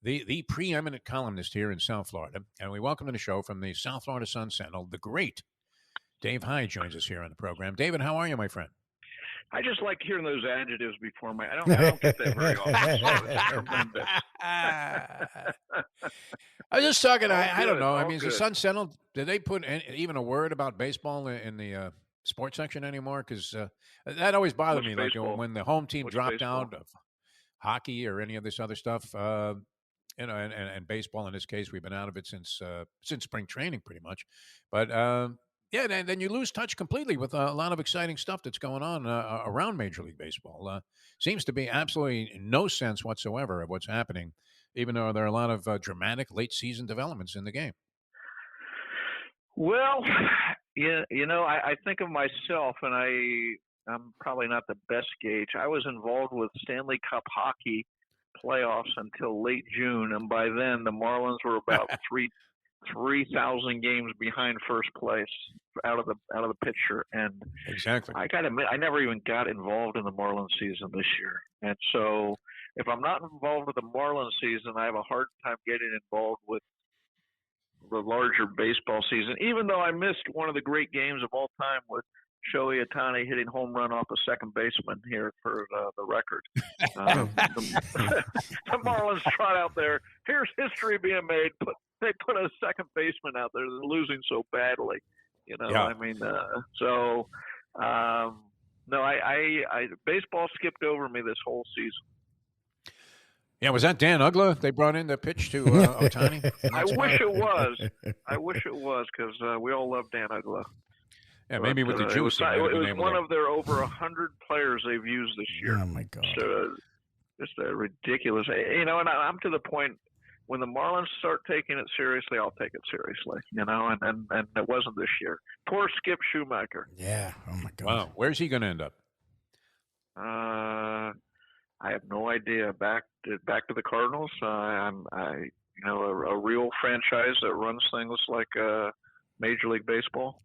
the preeminent columnist here in South Florida. And we welcome to the show from the South Florida Sun Sentinel, the great Dave Hyde joins us here on the program. David, how are you, my friend? I just like hearing those adjectives before I don't get that very often. So it's tremendous. I was just talking. I don't know. I all mean, is the good. Sun Sentinel? Did they put even a word about baseball in the sports section anymore? Because that always bothered What's me. Like baseball? when the home team What's dropped baseball? out of hockey or any of this other stuff. And baseball in this case, we've been out of it since spring training, pretty much. But yeah, then you lose touch completely with a lot of exciting stuff that's going on around Major League Baseball. Seems to be absolutely no sense whatsoever of what's happening, even though there are a lot of dramatic late season developments in the game. Well, I think of myself, and I'm probably not the best gauge. I was involved with Stanley Cup hockey playoffs until late June, and by then the Marlins were about 3,000 games behind first place out of the picture. And exactly, I got to admit, I never even got involved in the Marlins season this year. And so if I'm not involved with the Marlins season, I have a hard time getting involved with the larger baseball season, even though I missed one of the great games of all time with Shohei Ohtani hitting home run off a second baseman here for the record. The Marlins trot out there. Here's history being made. They put a second baseman out there. They're losing so badly. Yeah. I mean, no, I baseball skipped over me this whole season. Yeah, was that Dan Uggla they brought in the pitch to Ohtani? I wish it was. I wish it was, because we all love Dan Uggla. Yeah, maybe with the juice. It was one of their over 100 players they've used this year. Oh, my God. So, just a ridiculous. And I'm to the point, when the Marlins start taking it seriously, I'll take it seriously. And it wasn't this year. Poor Skip Schumacher. Yeah. Oh, my God. Wow. Where's he going to end up? I have no idea. Back to the Cardinals. A real franchise that runs things like Major League Baseball.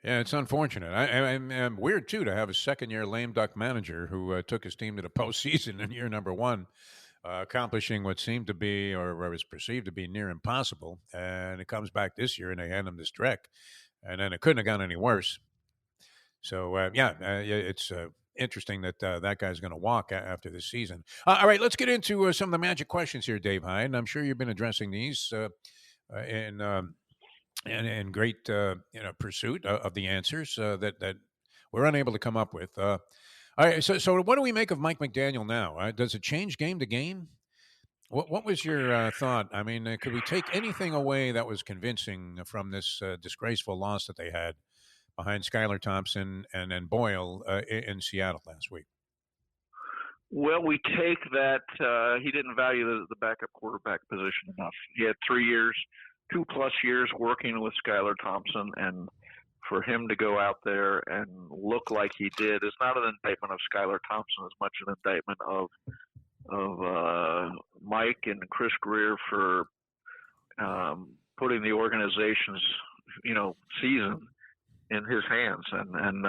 Yeah, it's unfortunate. I'm weird, too, to have a second-year lame duck manager who took his team to the postseason in year number one, accomplishing what seemed to be, or was perceived to be, near impossible. And it comes back this year, and they hand him this dreck. And then it couldn't have gone any worse. So, it's interesting that that guy's going to walk after this season. All right, let's get into some of the magic questions here, Dave Hyde. And I'm sure you've been addressing these in great pursuit of the answers that we're unable to come up with. All right, so what do we make of McvDaniel now? Does it change game to game? What was your thought? I mean, could we take anything away that was convincing from this disgraceful loss that they had behind Skylar Thompson and Boyle in Seattle last week? Well, we take that he didn't value the backup quarterback position enough. He had 3 years, 2+ years working with Skylar Thompson, and for him to go out there and look like he did is not an indictment of Skylar Thompson as much an indictment of Mike and Chris Grier for putting the organization's season in his hands. And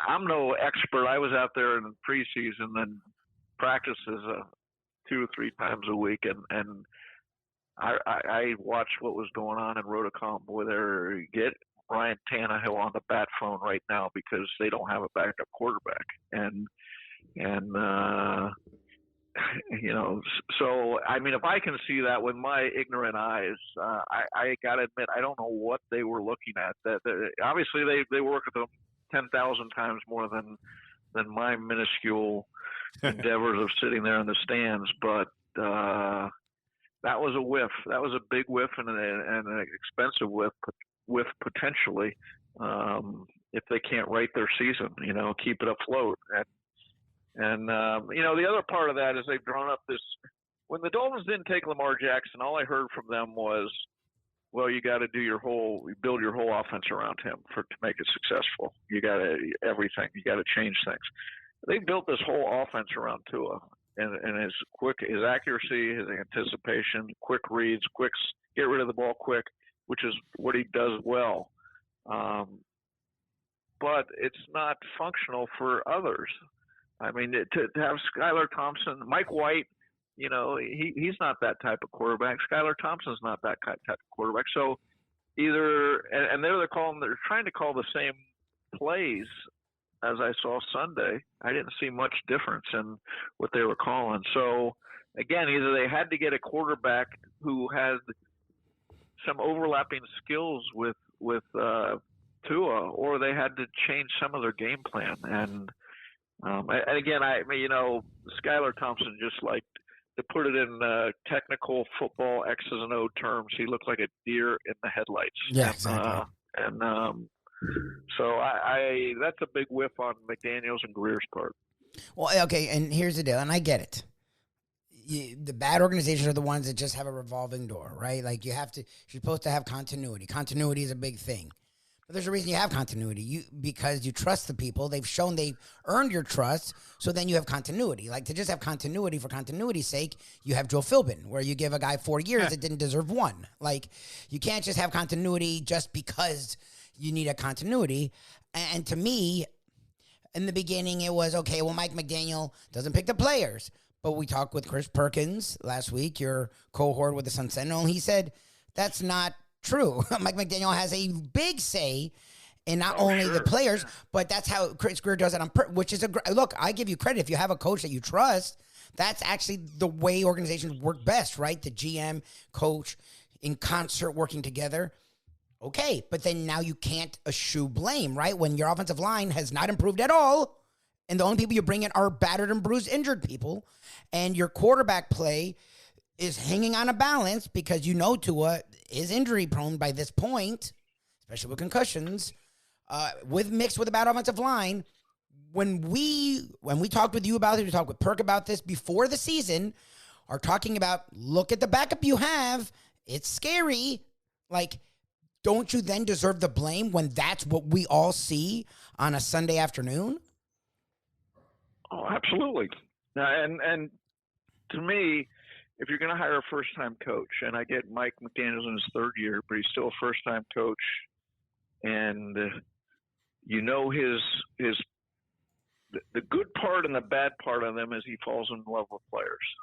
I'm no expert. I was out there in preseason and practices 2 or 3 times a week, and I watched what was going on and wrote a column. Boy, they're get Ryan Tannehill on the bat phone right now because they don't have a backup quarterback. And so I mean, if I can see that with my ignorant eyes, I got to admit I don't know what they were looking at. That obviously they work with them 10,000 times more than my minuscule endeavors of sitting there in the stands, but. That was a whiff. That was a big whiff and an expensive whiff potentially if they can't write their season, keep it afloat. And the other part of that is they've drawn up this – when the Dolphins didn't take Lamar Jackson, all I heard from them was, well, you got to build your whole offense around him to make it successful. You got to – everything. You got to change things. They built this whole offense around Tua. And his accuracy, his anticipation, quick reads, get rid of the ball quick, which is what he does well. But it's not functional for others. I mean, to have Skylar Thompson, Mike White, he's not that type of quarterback. Skylar Thompson's not that type of quarterback. So either, and they're trying to call the same plays as I saw Sunday. I didn't see much difference in what they were calling. So again, either they had to get a quarterback who had some overlapping skills with Tua, or they had to change some of their game plan. And again, Skylar Thompson just liked to put it in technical football X's and O terms. He looked like a deer in the headlights. Yeah, exactly. So that's a big whiff on McDaniel's and Grier's part. Well, okay, and here's the deal, and I get it. The bad organizations are the ones that just have a revolving door, right? Like you're supposed to have continuity. Continuity is a big thing. But there's a reason you have continuity. Because you trust the people. They've shown they've earned your trust, so then you have continuity. Like to just have continuity for continuity's sake, you have Joe Philbin, where you give a guy 4 years that didn't deserve one. Like you can't just have continuity just because you need a continuity. And to me, in the beginning, it was, okay, well, Mike McDaniel doesn't pick the players. But we talked with Chris Perkins last week, your cohort with the Sun Sentinel, and he said that's not true. Mike McDaniel has a big say in not only the players, but that's how Chris Grier does it which is look, I give you credit. If you have a coach that you trust, that's actually the way organizations work best, right? The GM, coach, in concert working together. Okay, but then now you can't eschew blame, right? When your offensive line has not improved at all, and the only people you bring in are battered and bruised, injured people, and your quarterback play is hanging on a balance because Tua is injury prone by this point, especially with concussions, mixed with a bad offensive line. When we talked with you about it, we talked with Perk about this before the season, are talking about, look at the backup you have. It's scary. Like, don't you then deserve the blame when that's what we all see on a Sunday afternoon? Oh, absolutely. And to me, if you're going to hire a first-time coach, and I get Mike McDaniel's in his third year, but he's still a first-time coach, and the good part and the bad part of them is he falls in love with players.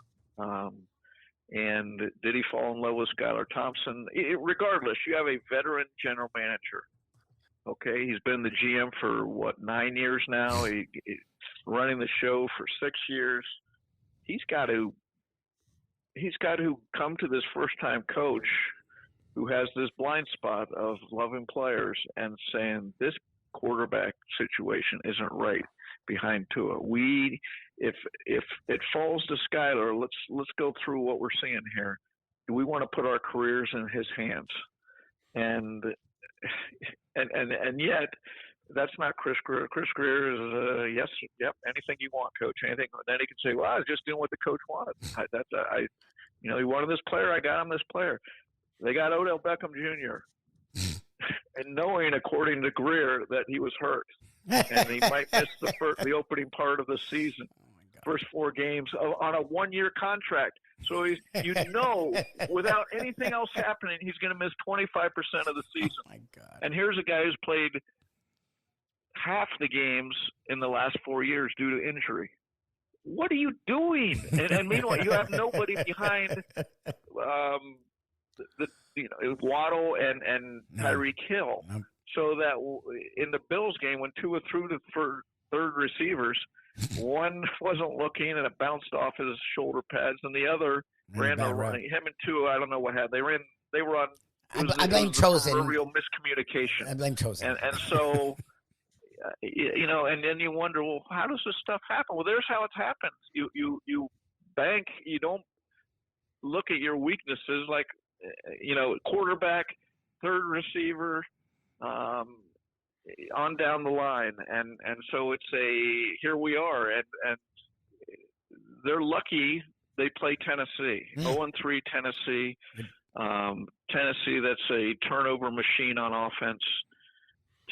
And did he fall in love with Skylar Thompson? Regardless, you have a veteran general manager. Okay, he's been the GM for 9 years now. He's running the show for 6 years. He's got to come to this first-time coach who has this blind spot of loving players and saying this quarterback situation isn't right behind Tua. If it falls to Skylar, let's go through what we're seeing here. Do we want to put our careers in his hands? And yet, that's not Chris Grier. Chris Grier is anything you want, coach. Anything. Then he can say, well, I was just doing what the coach wanted. He wanted this player. I got him this player. They got Odell Beckham Jr. and knowing, according to Grier, that he was hurt and he might miss the opening part of the season, first 4 games on a 1-year contract. So without anything else happening, he's going to miss 25% of the season. Oh my God. And here's a guy who's played half the games in the last 4 years due to injury. What are you doing? And meanwhile, you have nobody behind Waddle and Tyreek Hill. No. So that in the Bills game, when Tua threw to third receivers, one wasn't looking and it bounced off his shoulder pads, and the other ran the running. Him and Tua, I don't know what happened. They were on. I blame Chosen. A real miscommunication. I blame Chosen. And so, and then you wonder, well, how does this stuff happen? Well, there's how it happens. You bank. You don't look at your weaknesses, like quarterback, third receiver, on down the line, and so it's here we are, and they're lucky they play Tennessee, 0-3 Tennessee. Tennessee, that's a turnover machine on offense.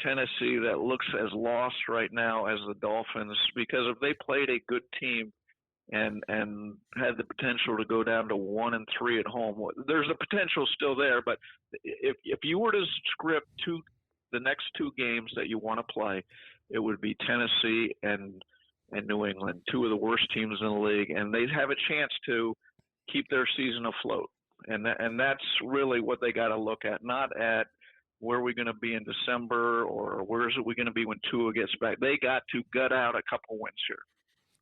Tennessee that looks as lost right now as the Dolphins, because if they played a good team and had the potential to go down to 1-3 at home, there's a potential still there. But if you were to script the next 2 games that you want to play, it would be Tennessee and and New England, two of the worst teams in the league, and they have a chance to keep their season afloat. And that's really what they got to look at, not at where are we going to be in December or where is it we going to be when Tua gets back. They got to gut out a couple wins here.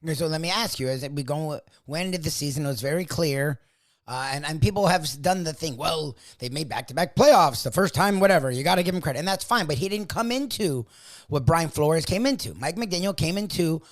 Okay, so let me ask you: as we go, when did the season? It was very clear, and people have done the thing. Well, they made back-to-back playoffs the first time. Whatever, you got to give him credit, and that's fine. But he didn't come into what Brian Flores came into. Mike McDaniel came into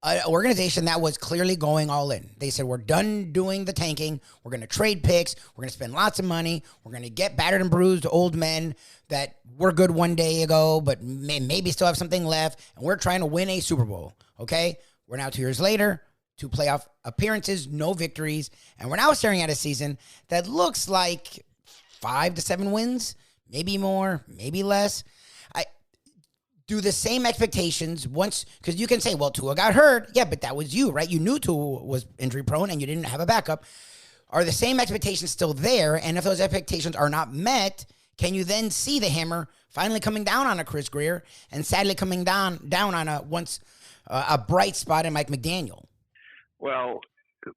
an organization that was clearly going all in. They said, we're done doing the tanking. We're going to trade picks. We're going to spend lots of money. We're going to get battered and bruised old men that were good one day ago, but maybe still have something left. And we're trying to win a Super Bowl. Okay. We're now 2 years later, 2 playoff appearances, no victories. And we're now staring at a season that looks like 5 to 7 wins, maybe more, maybe less. Do the same expectations once, because you can say, well, Tua got hurt. Yeah, but that was you, right? You knew Tua was injury prone and you didn't have a backup. Are the same expectations still there? And if those expectations are not met, can you then see the hammer finally coming down on a Chris Grier and sadly coming down on a bright spot in Mike McDaniel? Well,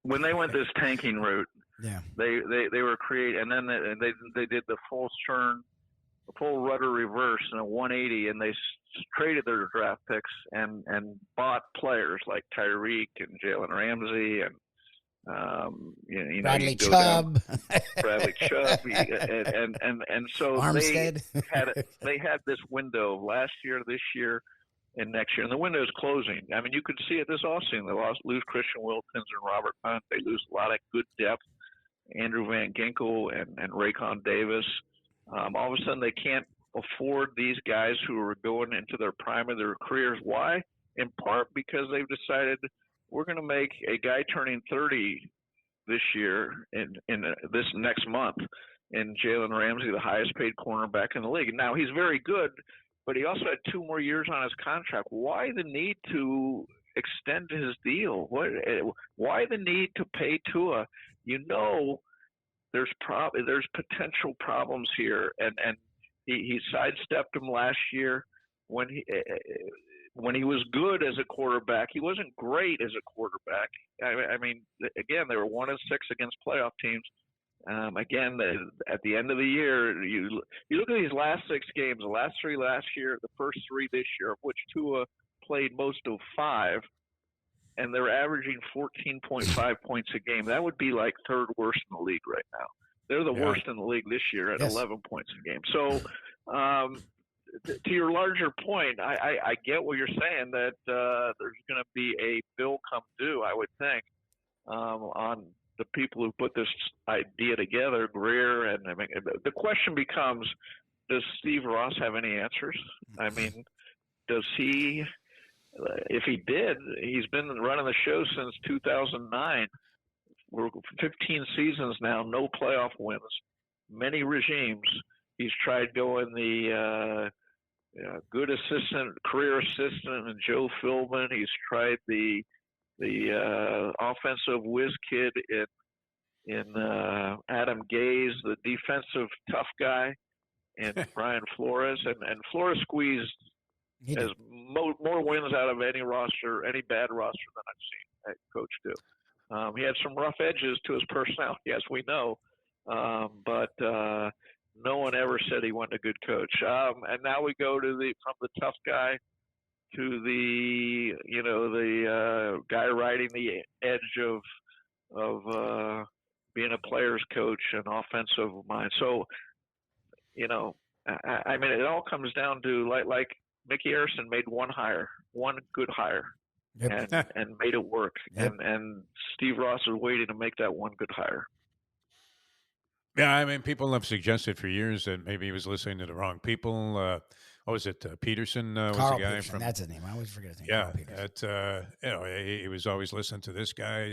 when they went this tanking route, yeah, they were and then they did the full turn, the full rudder reverse in a 180, and they traded their draft picks and bought players like Tyreek and Jalen Ramsey and Bradley Chubb, and so Armstead. they had this window last year, this year, and next year, and the window is closing. I mean, you could see it this offseason. They lose Christian Wilkins and Robert Hunt. They lose a lot of good depth. Andrew Van Ginkel and Raycon Davis. All of a sudden, they can't afford these guys who are going into their prime of their careers. Why? In part because they've decided we're going to make a guy turning 30 this year in this next month, and Jalen Ramsey, the highest paid cornerback in the league. Now, he's very good, but he also had 2 more years on his contract. Why the need to extend his deal? Why the need to pay Tua? You know, there's potential problems here, and he sidestepped him last year when he was good as a quarterback. He wasn't great as a quarterback. I mean, again, they were 1-6 against playoff teams. Again, at the end of the year, you look at these last 6 games, the last 3 last year, the first 3 this year, of which Tua played most of 5, and they're averaging 14.5 points a game. That would be like 3rd worst in the league right now. They're the worst in the league this year at 11 points a game. So, to your larger point, I get what you're saying, that there's going to be a bill come due, I would think, on the people who put this idea together, Grier. And I mean, the question becomes, does Steve Ross have any answers? I mean, does he? If he did, he's been running the show since 2009. We're 15 seasons now, no playoff wins, many regimes. He's tried going the good assistant, career assistant, and Joe Philbin. He's tried the offensive whiz kid in Adam Gase, the defensive tough guy, and Brian Flores. And Flores squeezed as more wins out of any roster, any bad roster than I've seen that coach do. He had some rough edges to his personality, yes, we know, but no one ever said he wasn't a good coach. And now we go to from the tough guy to the guy riding the edge of being a player's coach and offensive mind. So, I mean, it all comes down to like Mickey Harrison made one good hire. Yep. And made it work. Yep. And Steve Ross is waiting to make that one good hire. Yeah, I mean, people have suggested for years that maybe he was listening to the wrong people. What was it? Peterson was Carl the guy Peterson, that's his name. I always forget his name. Yeah, he was always listening to this guy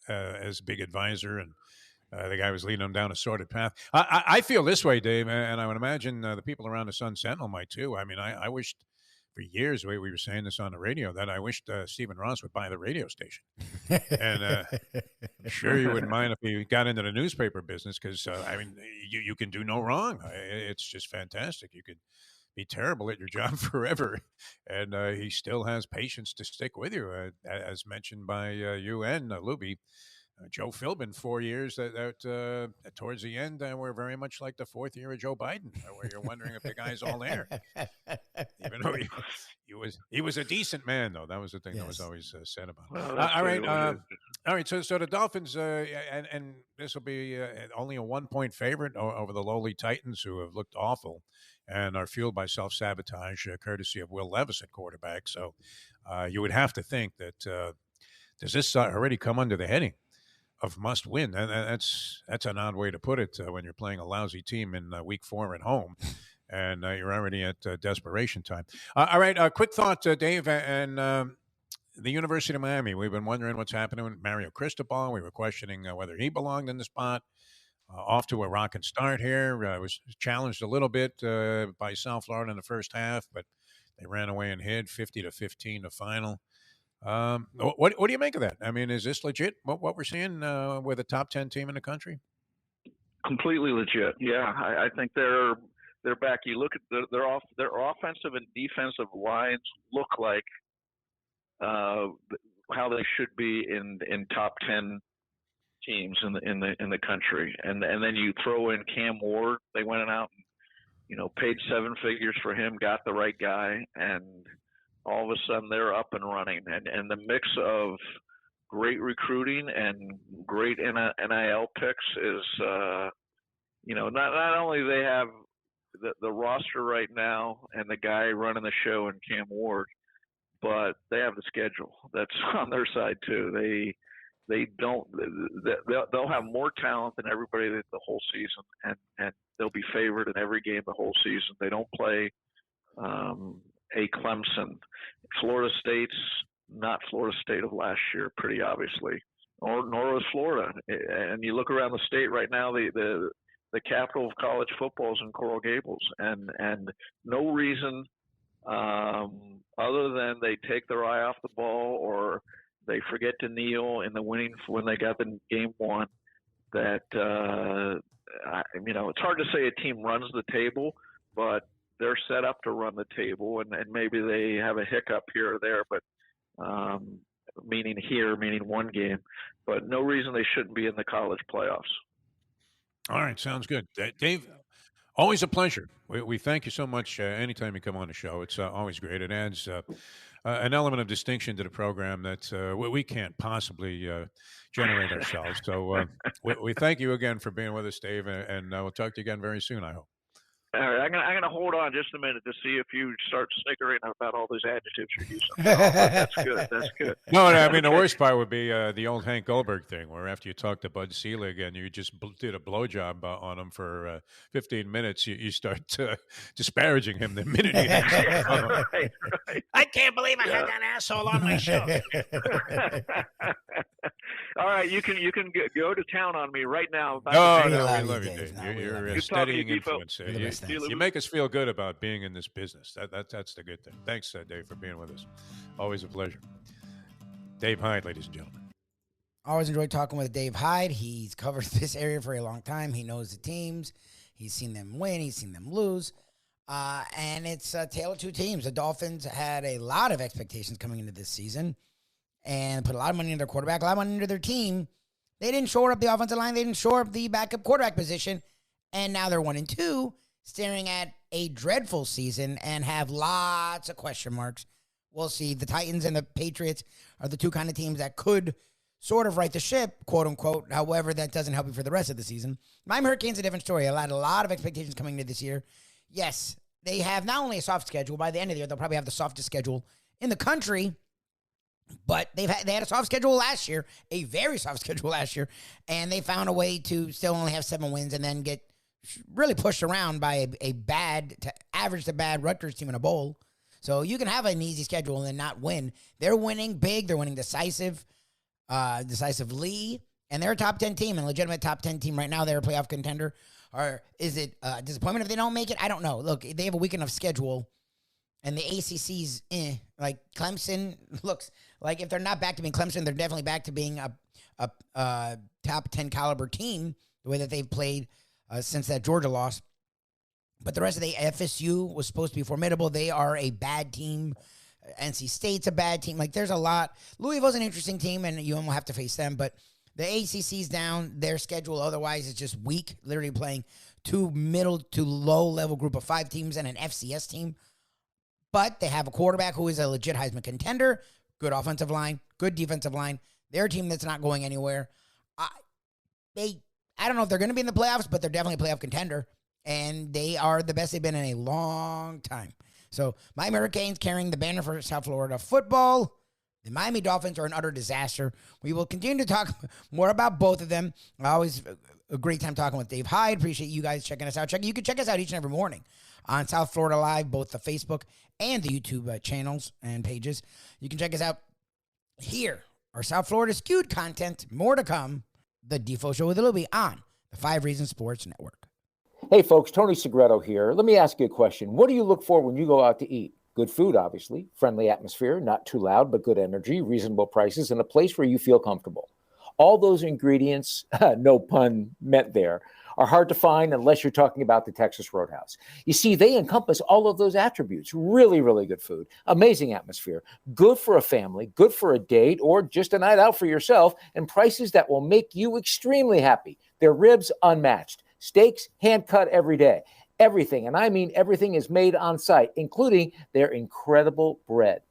as big advisor, and the guy was leading him down a sordid path. I feel this way, Dave, and I would imagine the people around the Sun Sentinel might too. I mean, I wished for years, we were saying this on the radio, that I wished Stephen Ross would buy the radio station. And I'm sure you wouldn't mind if he got into the newspaper business, because, I mean, you can do no wrong. It's just fantastic. You could be terrible at your job forever, and he still has patience to stick with you, as mentioned by you and Lubie. Joe Philbin, 4 years towards the end were very much like the fourth year of Joe Biden, where you're wondering if the guy's all there. Even though he was a decent man, though. That was the thing that was always said about him. Well, All right. All right. So the Dolphins, and this will be only a 1-point favorite over the lowly Titans, who have looked awful and are fueled by self-sabotage, courtesy of Will Levis at quarterback. So you would have to think that does this already come under the heading of must win? And that's an odd way to put it when you're playing a lousy team in week 4 at home, and you're already at desperation time. All right, quick thought, Dave, and the University of Miami. We've been wondering what's happening with Mario Cristobal. We were questioning whether he belonged in the spot. Off to a rocking start here. Was challenged a little bit by South Florida in the first half, but they ran away and hid 50-15 the final. What do you make of that? I mean, is this legit? What we're seeing with a top 10 team in the country? Completely legit. Yeah, I think they're back. You look at their offensive and defensive lines look like how they should be in top 10 teams in the country. And then you throw in Cam Ward. They went out and paid 7 figures for him, got the right guy, and all of a sudden they're up and running. And the mix of great recruiting and great NIL picks is, not only they have the roster right now and the guy running the show in Cam Ward, but they have the schedule that's on their side too. They'll have more talent than everybody the whole season, and they'll be favored in every game the whole season. They don't play a Clemson. Florida State's not Florida State of last year, pretty obviously, nor was Florida. And you look around the state right now, the capital of college football is in Coral Gables, and no reason other than they take their eye off the ball or they forget to kneel in the winning when they got the game won. That it's hard to say a team runs the table, but they're set up to run the table, and maybe they have a hiccup here or there, but meaning one game, but no reason they shouldn't be in the college playoffs. All right, sounds good. Dave, always a pleasure. We thank you so much anytime you come on the show. It's always great. It adds an element of distinction to the program that we can't possibly generate ourselves. So we thank you again for being with us, Dave, and we'll talk to you again very soon, I hope. All right, I'm gonna hold on just a minute to see if you start snickering about all those adjectives you're using. That's good. That's good. No, I mean the worst part would be the old Hank Goldberg thing, where after you talked to Bud Selig and you just did a blowjob on him for 15 minutes, you start disparaging him the minute he hangs up. Right. I can't believe I had that asshole on my show. All right, you can go to town on me right now. No, we love you, Dave. You're a steadying influence. You make us feel good about being in this business. That's the good thing. Thanks, Dave, for being with us. Always a pleasure. Dave Hyde, ladies and gentlemen. Always enjoy talking with Dave Hyde. He's covered this area for a long time. He knows the teams. He's seen them win. He's seen them lose. And it's a tale of two teams. The Dolphins had a lot of expectations coming into this season and put a lot of money into their quarterback, a lot of money into their team. They didn't shore up the offensive line. They didn't shore up the backup quarterback position. And now they're 1-2, staring at a dreadful season and have lots of question marks. We'll see. The Titans and the Patriots are the two kind of teams that could sort of right the ship, quote unquote. However, that doesn't help you for the rest of the season. Miami Hurricanes a different story. A lot of expectations coming into this year. Yes, they have not only a soft schedule. By the end of the year, they'll probably have the softest schedule in the country. But they had a soft schedule last year, a very soft schedule last year, and they found a way to still only have 7 wins and then get really pushed around by a bad to average to bad Rutgers team in a bowl. So you can have an easy schedule and then not win. They're winning big. They're winning decisively, and they're a top 10 team, and legitimate top 10 team right now. They're a playoff contender. Or is it a disappointment if they don't make it? I don't know. Look, they have a weak enough schedule, and the ACC's like Clemson looks like if they're not back to being Clemson, they're definitely back to being a top 10 caliber team. The way that they've played since that Georgia loss. But the rest of the FSU was supposed to be formidable. They are a bad team. NC State's a bad team. Like, there's a lot. Louisville's an interesting team, and you won't have to face them. But the ACC's down. Their schedule otherwise is just weak, literally playing 2 middle to low-level group of 5 teams and an FCS team. But they have a quarterback who is a legit Heisman contender, good offensive line, good defensive line. They're a team that's not going anywhere. I don't know if they're going to be in the playoffs, but they're definitely a playoff contender. And they are the best they've been in a long time. So, Miami Hurricanes carrying the banner for South Florida football. The Miami Dolphins are an utter disaster. We will continue to talk more about both of them. Always a great time talking with Dave Hyde. Appreciate you guys checking us out. You can check us out each and every morning on South Florida Live, both the Facebook and the YouTube channels and pages. You can check us out here. Our South Florida skewed content. More to come. The Defo Show with Lubie on the 5 Reasons Sports Network. Hey, folks, Tony Segreto here. Let me ask you a question. What do you look for when you go out to eat? Good food, obviously, friendly atmosphere, not too loud, but good energy, reasonable prices, and a place where you feel comfortable. All those ingredients, no pun meant there, are hard to find unless you're talking about the Texas Roadhouse. You see, they encompass all of those attributes. Really, really good food, amazing atmosphere, good for a family, good for a date, or just a night out for yourself, and prices that will make you extremely happy. Their ribs, unmatched. Steaks, hand-cut every day. Everything, and I mean everything, is made on site, including their incredible bread.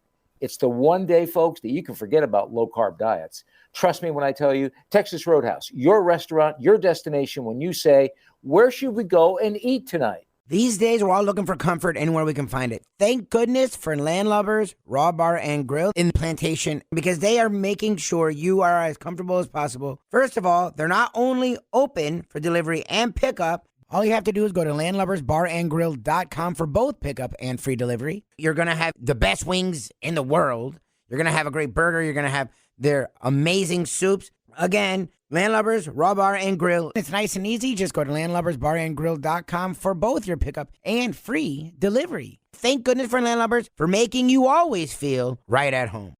It's the one day, folks, that you can forget about low-carb diets. Trust me when I tell you, Texas Roadhouse, your restaurant, your destination when you say, where should we go and eat tonight? These days, we're all looking for comfort anywhere we can find it. Thank goodness for Landlubbers Raw Bar and Grill in the Plantation, because they are making sure you are as comfortable as possible. First of all, they're not only open for delivery and pickup. All you have to do is go to landlubbersbarandgrill.com for both pickup and free delivery. You're going to have the best wings in the world. You're going to have a great burger. You're going to have their amazing soups. Again, Landlubbers, Raw Bar, and Grill. It's nice and easy. Just go to landlubbersbarandgrill.com for both your pickup and free delivery. Thank goodness for Landlubbers for making you always feel right at home.